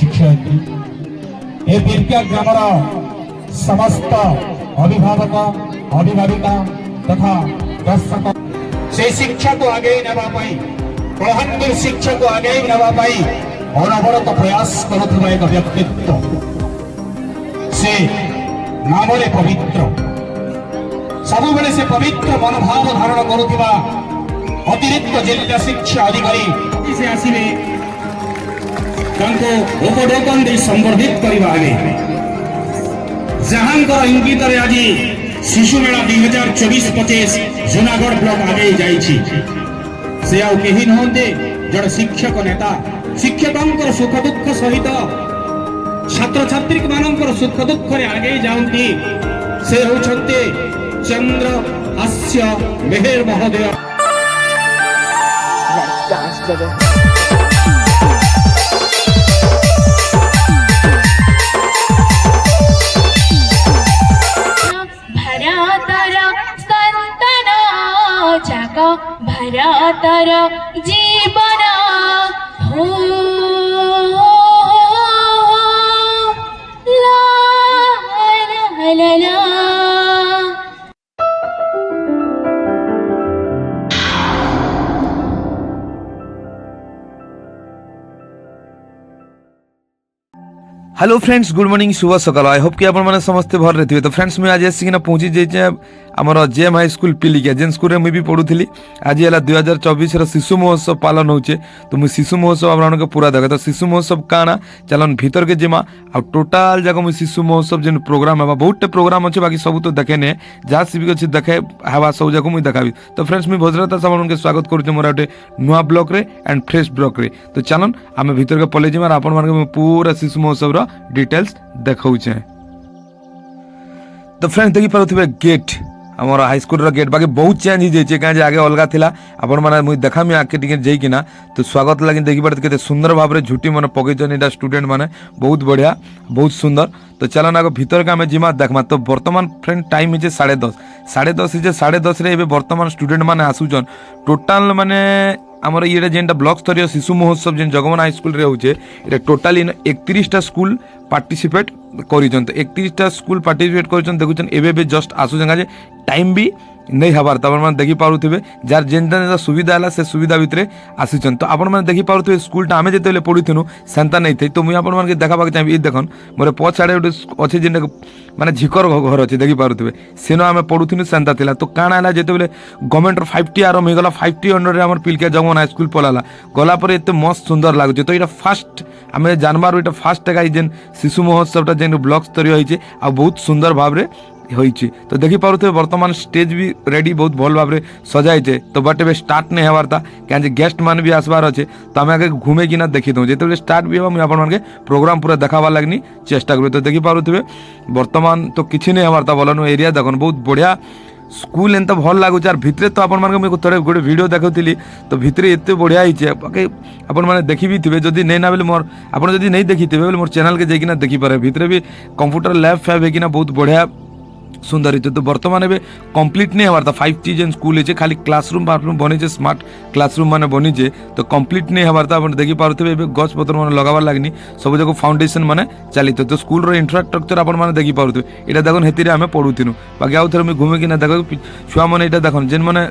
शिक्षयित्री ए बिरकिया grammar समस्त अभिभावक अभिभाविका तथा दर्शक से शिक्षा को आगे नापी कलाहांडी शिक्षा को आगे नापी अनवरत प्रयास करुवा एक व्यक्तित्व से नाम पवित्र सब बेले से पवित्र मनोभाव धारण करुवा अतिरिक्त जिला शिक्षा अधिकारी से आसवे उपटोकन दे संबर्धित करवा जहां इंगित आज शिशु मेला 2024-25 जूनागढ़ ब्लॉक आगे जाइए से आही नहते जड़े शिक्षक नेता शिक्षकों सुख दुख सहित छात्र छात्री मान सुख दुख आगे जाती से होते चंद्र हास्य मेहर महोदय भरतर जीवन हो ला ला ला ला। हेलो फ्रेंड्स गुड मॉर्निंग शुभ सकाल आई होप कि आप समस्ते भर रही थे। तो फ्रेंड्स मुझे आज आसिक पहुँची जाइए आमर जेएम हाई स्कूल पिलिका जेन स्कूल में भी पढ़ुली। आज है 2024 शिशु महोत्सव पालन होचे तो मुझे शिशु महोत्सव आप पूरा देखे। तो शिशु महोत्सव काना चलन भीतर के जिमा आ टोटाल जगह मुझे शिशु महोत्सव जेन प्रोग्राम है बहुत प्रोग्राम अच्छे बाकी सब तो देखे नहीं जहाँ सी भी अच्छे देखे हवा सब जगह मुझे देखाबी। तो फ्रेंड्स मुझे भोजरता से स्वागत करुचे मोर गोटे नुआ ब्लॉक रे एंड फ्रेश ब्लॉक रे। तो चलन आम भीतर के पलि जिमा आपण पूरा शिशु महोत्सव डिटेल्स देखाऊे। तो फ्रेंड्स देखी पारे गेट आम हाई स्कूल गेट बाकी बहुत चेंज हो जाए कहीं आगे अलग था आपण मैंने मुझे देखामी आगे टे जाइकिना। तो स्वागत लगे देखी पारे के सुंदर भाव में झुटी मैंने पकईन स्टूडेंट मैंने बहुत बढ़िया बहुत सुंदर। तो चलन आगे भीतर के आम जिमा देखमा। तो बर्तमान फ्रेंड टाइम हो 10:30 10:30 बर्तमान स्टूडेंट मैंने आसुचन टोटाल माने आमर ये जेनटा ब्लॉक स्तरीय शिशु महोत्सव जेन जगमन हाई स्कूल रे होचे एटा टोटाल 31टा स्कूल पार्टिसिपेट करिजन। तो 31टा स्कूल पार्टिसिपेट करिजन देखुचन एबे जस्ट आसुचन जे टाइम भी नहीं हबार। तो आप देखी पारे जार जेनटा सुविधा है से सुविधा भितर आसीचन। तो आप देखी पारे स्कूलटा आम जो पढ़ुनु सेन्ता नहीं थी। तो मुझे आपको देखा चाहिए देखन मोर पछाड़े गोटे अच्छे जेन माने झिकर घर अच्छे देखी पारे सेन आम पढ़ुनु सेन्ता था। तो काण है जो गवर्नमेंट 5T आरंभ होगा 5T अंडर आम पिलिका जगमन हाई स्कूल पढ़ाला गलापर एत मस्त सुंदर लगुच। तो ये फास्ट आम जानवर ये फास्ट टेका जेन शिशु महोत्सवटा जेन ब्लॉक स्तरीय होती आ बहुत सुंदर भाव में होइछि। तो देखी पारे वर्तमान स्टेज भी रेडी बहुत भल भाव में सजाइछे। तो बट ए स्टार्ट नहीं हबार था कहीं गेस्ट मान भी आसबार अच्छे। तो आम आगे घूमे कि देखी दूँ जो स्टार्ट भी हम आपके प्रोग्राम पूरा देखाबार लगनी चेष्टा करें। तो देखी पारे वर्तमान तो किसी नहीं हबार था बोलन एरिया देखन बहुत बढ़िया स्कूल एंता भल लगुच। आर भितर तो आप थे गोटे वीडियो देखुली तो भितर एत बढ़िया होती आपने देखी भी थे जदि नहीं ना बोले मोर आप नहीं देखी थे बोले मोर चैनल के जाइए देखिपारे भितर भी कंप्यूटर लैब फैब है बहुत बढ़िया सुंदर होते। तो बर्तमान एवं कम्प्लीट नहीं हबार था 5T जेन स्कूल है खाली क्लासरूम बाथरूम बनी स्मार्ट क्लासरूम मैंने बनीचे। तो कम्प्लीट नहीं हबार था आप देखी पारे गछ पतर मैंने लगाबार लगनी सब जगह फाउंडेशन मैंने चली। तो स्कूल इंफ्रास्ट्रक्चर आपने देखी पारे यहाँ देखो हेतु आम पढ़ुनु बाकी आउ थे घूमिकिना देख छुआ मैंने यहाँ देखन जेन मैंने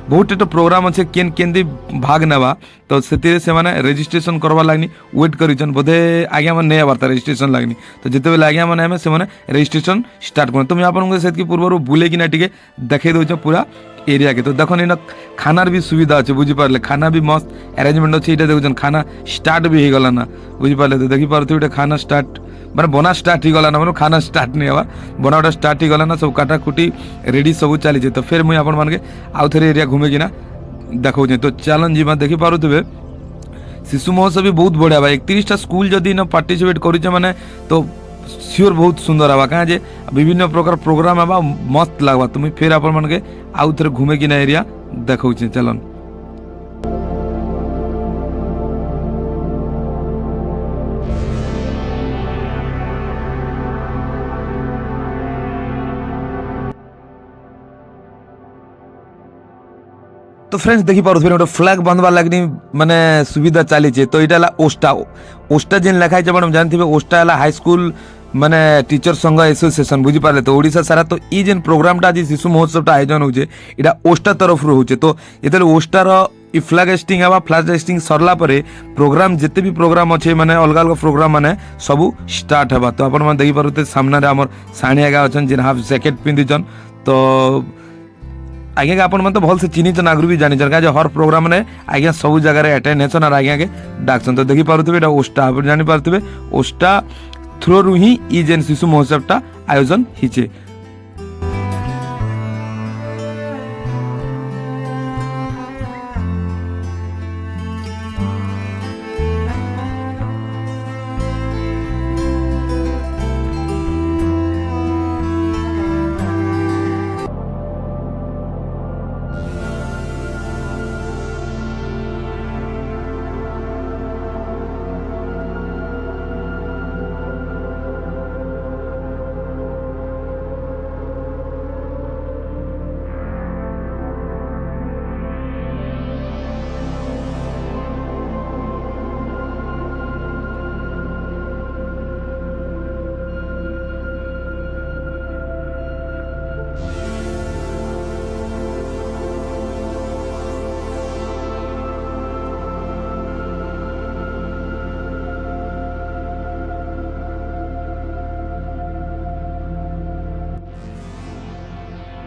बहुत एक प्रोग्राम अच्छे केन केंदी भाग नेवा। तो से माने रजिस्ट्रेशन करवा लगनी वेट करिछन बोधे आज्ञा मन नहीं आबार रजिस्ट्रेशन लगनी। तो जिते आज्ञा मन आमे से माने रजिस्ट्रेशन स्टार्ट कर। तो मैं आपको से पूर्व बुले कि टे देखे दूचे पूरा एरिया के। तो देखो इन खानार भी सुविधा अच्छे बुझीपारे खाना भी मस्त अरेंजमेंट अच्छे ये देखुन खाना स्टार्ट भी हो गला ना बुझीपारे। तो देखी पारे खाना स्टार्ट माने बना स्टार्ट हो गला ना मतलब खाना स्टार्ट नहीं हवा बनाटा स्टार्ट हो गला ना सब काटाकुटी रेडी सब चली। तो फिर मुझे आपके आउ थे एरिया घूमे कि देखा। तो चलन जी मैं देखी पारे शिशु महोत्सव भी बहुत बढ़िया भाई 31टा स्कूल जदि न पार्टिसिपेट करुचे माने तो सियोर बहुत सुंदर हवा कहाँ जे विभिन्न प्रकार प्रोग्राम हवा मस्त लगवा। तुम फिर आपके आउ थे घूमे कि एरिया देखा चलन। তো ফ্রেন্ডস দেখি পারুথিবে গোটে ফ্ল্যাগ বাঁধবার লাগনি মানে সুবিধা চালিছে তো এটা হল ওস্টা ওস্টা যেন লেখা হয়েছে ম্যাডাম জানিথিবে ওস্টা হল হাইস্কুল মানে টিচর সংঘ এসোসিয়েসন বুঝিপারে তো ওড়িশা সারা তো ই যেন প্রোগ্রামটা আজ শিশু মহোৎসবটা আয়োজন হচ্ছে এটা ওস্টা তরফরু হচ্ছে তো যেতবে ওস্টার ই ফ্ল্যাগ হেস্টিং হবা ফ্ল্যাগ হেস্টিং সরলা পরে প্রোগ্রাম যেতে বি প্রোগ্রাম আছে মানে অলগা অলগা প্রোগ্রাম মানে সবু স্টার্ট হবা তো আপনার মানে দেখিপারুতে সামনে আমার সাণী আজ্ঞা অছন যেন হাফ জ্যাকেট পিঁধিছন তো আজ্ঞা আপন মানে তো ভালসে চিনিছন আগুরি বি জানিছন কাজে হর প্রোগ্রাম মানে আজ্ঞা সবু জায়গায় আটেন্ড হেছন আর আজ্ঞাকে ডাকছন তো দেখিপারুথিবে এটা ওস্টা আপনি জানিপারুথিবে ওস্টা থ্রোরু হি ই যেন শিশু মহোৎসবটা আয়োজন হিছে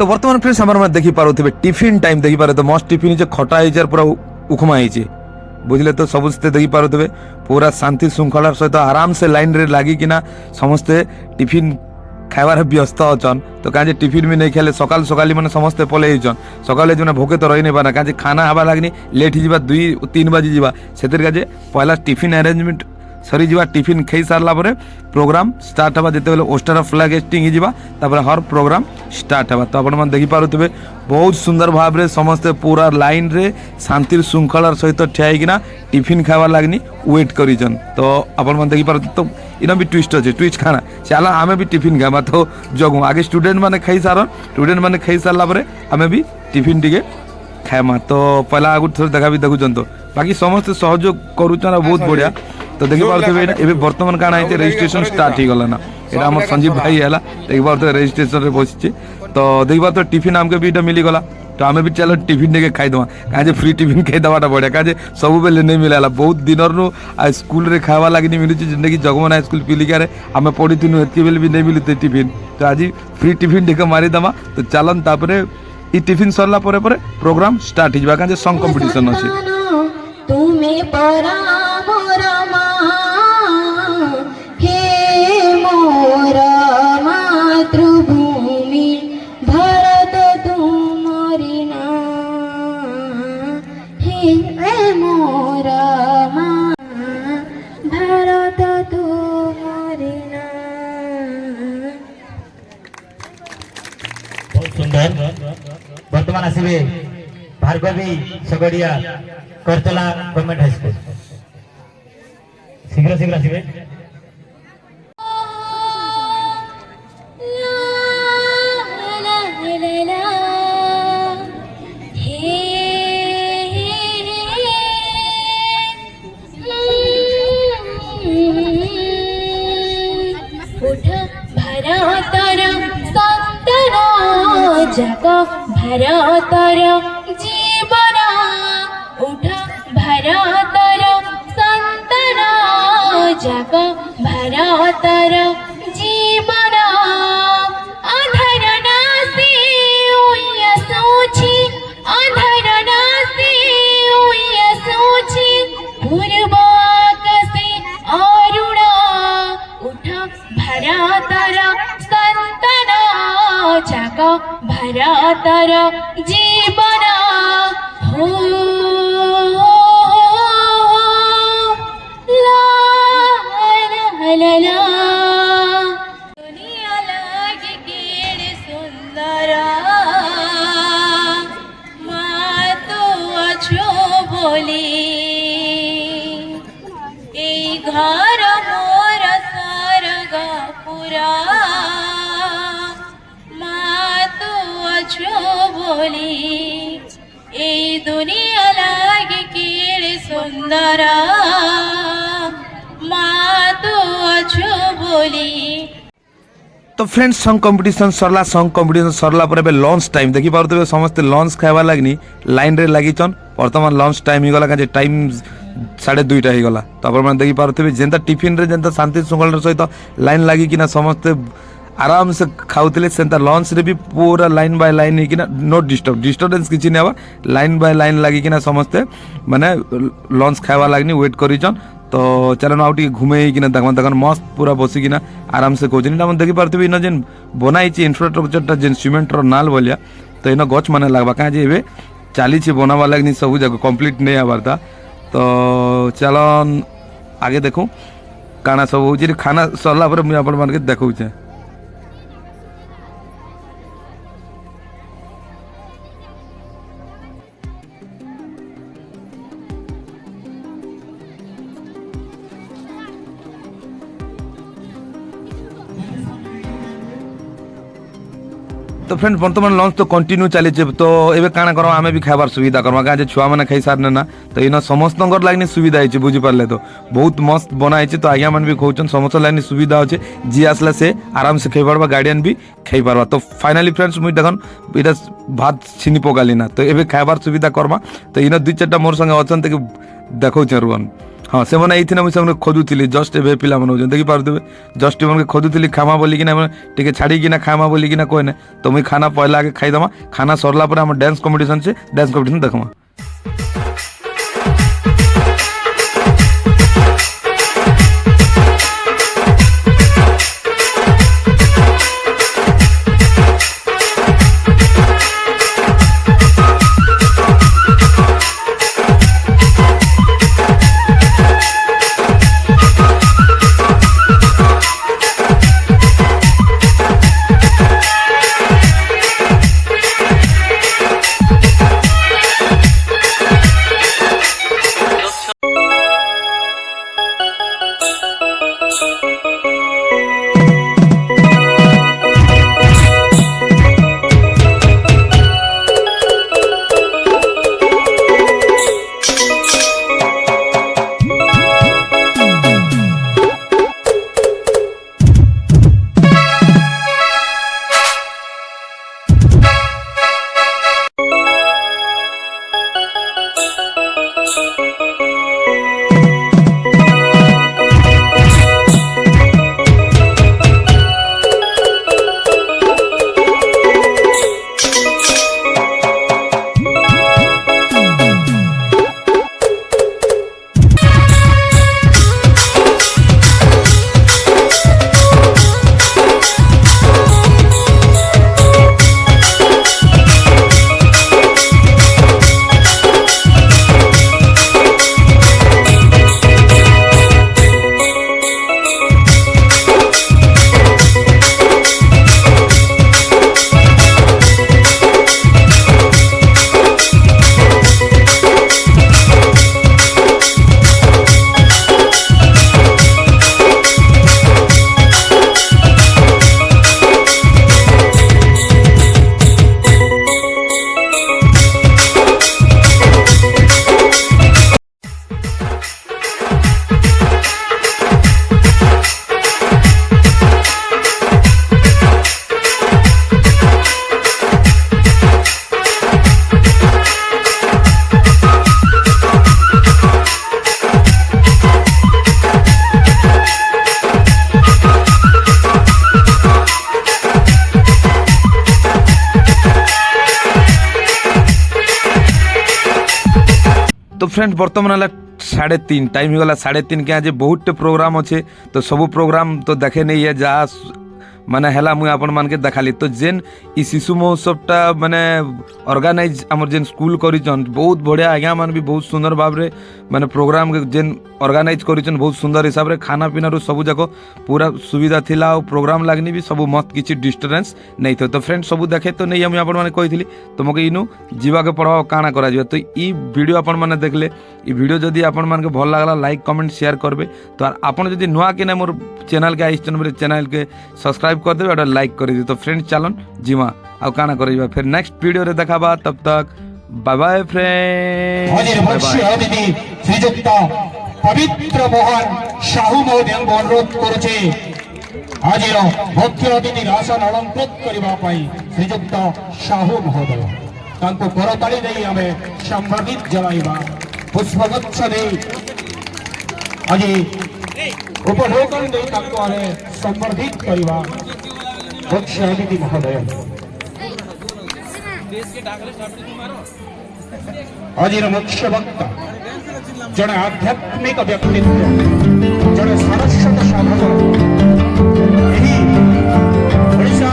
তো বর্তমান ফ্রেন্ডস আমার মানে দেখিপারুথিবে টিফিন টাইম দেখিপারে তো মস্ত টিফিন যে খটা হয়েছে আর পুরা উখমা হয়েছে বুঝলে তো সমস্তে দেখিপারুথিবে পুরা শান্তি শৃঙ্খলার সহিত আরামসে লাইন রে লাগিকিনা সমস্তে টিফিন খাইবার ব্যস্ত অছন তো কাজে টিফিন বি নেই খেলে সকাল সকালি মানে সমস্তে পলে যাইছন সকালে যে ভোকে তো রহি নেবা না কাজে খানা হবা লাগনি লেট হয়ে 2-3 বাজি যা সেতির কাজে পয়লা টিফিন আরেঞ্জমেন্ট সরি যা টিফিন খাই সারলা পরে প্রোগ্রাম স্টার্ট হবা যেতে হলে ওস্টার ফ্ল্যাগ হেস্টিং যা তারপরে হর প্রোগ্রাম স্টার্ট হবা তো আপনার মানে দেখিপারুথিবে বহুত সুন্দর ভাবে সমস্তে পুরা লাইন রে শান্তির শৃঙ্খলার সহিত ঠিয়া হইকিনা টিফিন খাইবার লাগনি ওয়েট করিছন তো আপনার মানে দেখিপারুথিবে তো ইনা বি টুইস্ট আছে টুইস্ট খানা চালা আমি বি টিফিন খাইবা তো জগু আগে স্টুডেন্ট মানে খাই সারন স্টুডেন্ট মানে খাই সারলা পরে আমি বি টিফিন টিকে খাইমা তো পয়লা আগুর থরে দেখাবি দেখুছন তো বাকি সমস্ত সহযোগ করুছন আর বহুত বঢ়িয়া তো দেখিপারুথিবে এটা এবে বর্তমান কাଣା হইছে রেজিস্ট্রেশন স্টার্ট হয়ে গলা না এটা আমার সঞ্জীব ভাই হেলা দেখিপারুথিবে রেজিস্ট্রেশন রে বসছে তো দেখিপারুথিবে টিফিন আমকে বি এটা মিলি গলা তো আমি বি চলো টিফিন টিকে খাই দেওয়া কাজে ফ্রি টিফিন খাই দেওয়াটা বঢ়িয়া কাজে ସବୁବେଳେ ନେଇ ମିଳିଲା ବହୁତ ଦିନରୁ ସ୍କୁଲରେ ଖାଇବା ଲାଗିନି ମିଳୁଛି ଯେନ୍ଟାକି ଜଗମୋହନ ହାଇସ୍କୁଲ ପିଲିକାରେ ଆମେ ପଢ଼ିଥିଲୁ ହେତ୍କି ବେଲେ ବି ନେଇ ମିଳୁତେ ଟିଫିନ ତ ଆଜି ଫ୍ରି ଟିଫିନ ଟିକେ ମାରିଦେମା ତ ଚାଲନ୍ ତାପରେ ଇ ଟିଫିନ ସରିଲା ପରେ ପରେ ପ୍ରୋଗ୍ରାମ ଷ୍ଟାର୍ଟ ହେଇଯିବା କାଜେ ସଙ୍ଗ କମ୍ପିଟିସନ ଅଛି তুমি পরা মোরা মা হে মোরা মাতৃভূমি ভারত তোমারি না হে মোরা মা ভারত তোমারি না बहुत सुंदर बर्तमान आसबे Bhargavi Sagadia Kartala government high school शीघ्र शीघ्र आसबे भारतर संतर जग भारतर जीवन उठ भारतर संतर जग भारतर जीवन अधर नासी सोची अधर नासी सोची पूर्व आकाशे अरुण उठ भारतर संतन जग भारतर जीवन हो ला ला ला दुनिया लागे केड़े सुंदर माँ तो अच्छो बोली ए घर मोर सरगा पुरा माँ तो अच्छो बोली ए दुनिया लागे केड़े सुंदरा माँ तू अछु बोली तो फ्रेंड्स सॉन्ग कंपटीशन सरला पर एबे लंच टाइम देखि पारुतबे समस्त लंच खाइबा लागनी लाइन रे लागिचन वर्तमान लंच टाइम ही गला काजे टाइम 2:30 ही गला तो आपण माने देखि पारुतबे जेंता टिफिन रे जेंता शांति शृंखला सहित लाइन लागी किना समस्त आराम से खाउतले सेंता लंच रे भी पूरा लाइन बाय लाइन ही किना नो डिस्टर्बेंस किछि नै हवा लाइन बाय लाइन लागी किना समस्त माने लंच खाइबा लागनी वेट करिचन तो चलो आउ टे घूमे किना देखन मस्त पूरा बसी किना आराम से कोजनी हम देखि पारथबे इन जेन बनाई छि इंफ्रास्ट्रक्चर टा जेन सीमेंट रो नाल बोलिया तो इन गछ माने लागबा का जे एबे चाली छि बनावा लागनी सब जगह कंप्लीट नै आबार था तो चलो आगे देखू काना सब होछि खाना सरला पर मुई आपण मान के देखौ छै तो फ्रेंड बर्तमान लंच तो कंटिन्यू चली तो एबे काना करो आमे भी खाइबार सुविधा करमा गाजे छुआ माने खाई सारने ना तो इन समस्तंकर लागनी सुविधा है बुझी पारले तो बहुत मस्त बनाई तो आज्ञा मन भी खोचन समस्त लागनी सुविधा होचे जी आसला से आराम से खाई पारबा गार्डियन भी खाई पारबा तो फाइनली फ्रेंड्स मुई देखन इटा भात छिनी पकाली ना तो एबे खाइबार सुविधा करमा तो इन 2-4टा मोर संगे अछन ते देखौ छ रुवन हाँ से मैंने ये मुझे से खोजुली जस्ट ए पिला मन देखी पारे जस्ट मन खोजुली खामा बोलिकी टे छाड़ीना खामा बोलिकी कहने तो मुझे खाना पहला आगे खाईदमा खाना सरला पर डांस कंपटीशन से डांस कंपटीशन देखमा तो फ्रेंड्स बर्तमान है 3:30 टाइम ही गला 3:30 के आज बहुत प्रोग्राम अच्छे तो सब प्रोग्राम तो देखे नहीं है जहाँ माने हेला मुई आपण मान के देखाली तो जेन इ शिशु महोत्सवटा माने ऑर्गेनाइज हमर जेन स्कूल करिचन बहुत बढ़िया आज्ञा मान भी बहुत सुंदर भाव रे माने प्रोग्राम के जेन ऑर्गेनाइज करिचन बहुत सुंदर हिसाब रे खाना पीना रो सब जाको पूरा सुविधा थिला और प्रोग्राम लागनी भी सब मत किछि डिस्टर्बेंस नहीं तो फ्रेंड्स सब देखे तो नहीं हम आपण माने कहिथिली तो मके इनु जीवा के पढ़ाओ काना करा जिवो तो ई वीडियो आपण माने देखले ई वीडियो जदी आपण मान के भल लागला लाइक कमेंट शेयर करबे तो आपण जदी नुआ के ना मोर चैनल के आइस चैनल के सब्सक्राइब कर देबे और लाइक कर दे तो फ्रेंड्स चलन जीवा आ काना कर फिर नेक्स्ट वीडियो रे देखाबा तब तक বাই বাই ফ্রেন্ড আজের মুখ্য অতিথি শ্রীযুক্ত পবিত্র মোহন সাহু মহোদয়ଙ୍କୁ অনুরোধ করুছে আজের মুখ্য অতিথির আসন অলঙ্কৃত করা শ্রীযুক্ত সাহু মহোদয় তাଙ୍କୁ করতালি দেই আমি সম্মানিত জনাইবা পুষ্পগুচ্ছ দেই আজি উপঢৌকন দেই তাଙ୍କୁ আমি সম্বর্ধিত করিবা মুখ্য অতিথি মহোদয় আজির মুখ্য বক্তা জনে আধ্যাত্মিক ব্যক্তিত্ব জনে সারস্বত সাধক এই ওড়িশা